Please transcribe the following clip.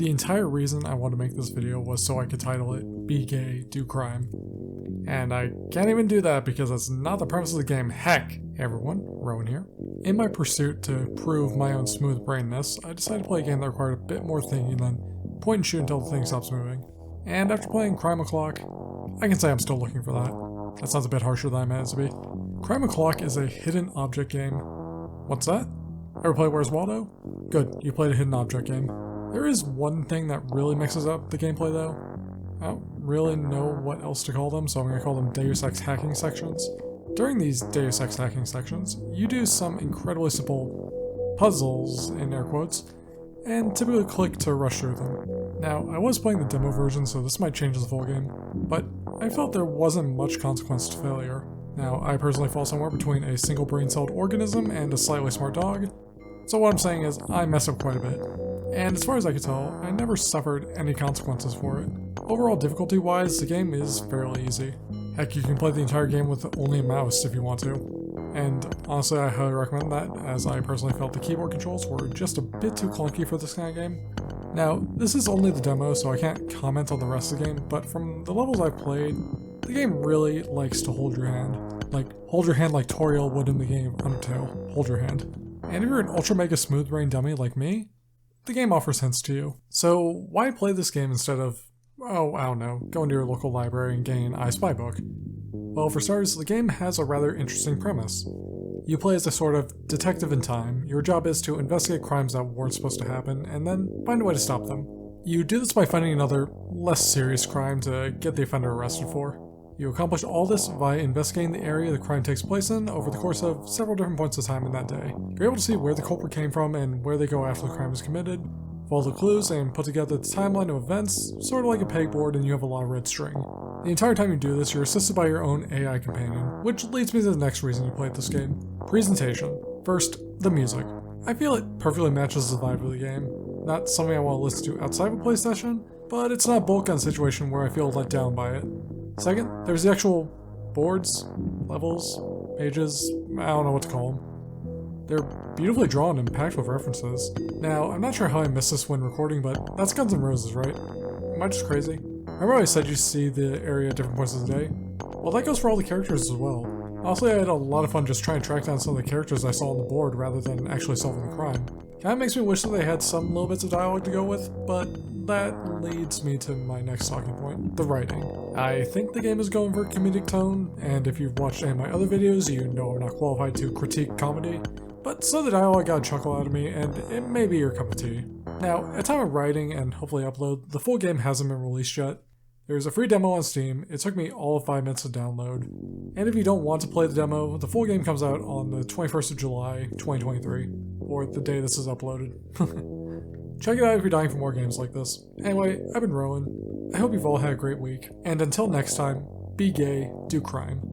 The entire reason I wanted to make this video was so I could title it Be Gay, Do Crime. And I can't even do that because that's not the premise of the game. Heck! Hey everyone, Rowan here. In my pursuit to prove my own smooth brainness, I decided to play a game that required a bit more thinking than point and shoot until the thing stops moving. And after playing Crime O'Clock, I can say I'm still looking for that. That sounds a bit harsher than I meant it to be. Crime O'Clock is a hidden object game. What's that? Ever play Where's Waldo? Good, you played a hidden object game. There is one thing that really mixes up the gameplay though. I don't really know what else to call them, so I'm going to call them Deus Ex hacking sections. During these Deus Ex hacking sections, you do some incredibly simple puzzles, in air quotes, and typically click to rush through them. Now, I was playing the demo version, so this might change the full game, but I felt there wasn't much consequence to failure. Now, I personally fall somewhere between a single brain-celled organism and a slightly smart dog, so what I'm saying is I mess up quite a bit. And as far as I could tell, I never suffered any consequences for it. Overall difficulty-wise, the game is fairly easy. Heck, you can play the entire game with only a mouse if you want to. And honestly, I highly recommend that, as I personally felt the keyboard controls were just a bit too clunky for this kind of game. Now, this is only the demo, so I can't comment on the rest of the game, but from the levels I've played, the game really likes to hold your hand. Like, hold your hand like Toriel would in the game Undertale. Hold your hand. And if you're an ultra mega smooth brain dummy like me, the game offers hints to you. So why play this game instead of, oh, I don't know, going to your local library and getting an I Spy book? Well, for starters, the game has a rather interesting premise. You play as a sort of detective in time. Your job is to investigate crimes that weren't supposed to happen, and then find a way to stop them. You do this by finding another, less serious crime to get the offender arrested for. You accomplish all this by investigating the area the crime takes place in over the course of several different points of time in that day. You're able to see where the culprit came from and where they go after the crime is committed, follow the clues, and put together the timeline of events, sort of like a pegboard, and you have a lot of red string. The entire time you do this, you're assisted by your own AI companion, which leads me to the next reason you played this game. Presentation. First, the music. I feel it perfectly matches the vibe of the game. Not something I want to listen to outside of a play session, but it's not a bulk on situation where I feel let down by it. Second, there's the actual boards, levels, pages, I don't know what to call them. They're beautifully drawn and packed with references. Now, I'm not sure how I missed this when recording, but that's Guns N' Roses, right? Am I just crazy? Remember I said you see the area at different points of the day? Well, that goes for all the characters as well. Honestly, I had a lot of fun just trying to track down some of the characters I saw on the board rather than actually solving the crime. Kinda makes me wish that they had some little bits of dialogue to go with, but that leads me to my next talking point, the writing. I think the game is going for comedic tone, and if you've watched any of my other videos, you know I'm not qualified to critique comedy, but some of the dialogue got a chuckle out of me, and it may be your cup of tea. Now, at time of writing and hopefully upload, the full game hasn't been released yet. There's a free demo on Steam. It took me all of 5 minutes to download. And if you don't want to play the demo, the full game comes out on the 21st of July, 2023, or the day this is uploaded. Check it out if you're dying for more games like this. Anyway, I've been Rowan. I hope you've all had a great week, and until next time, be gay, do crime.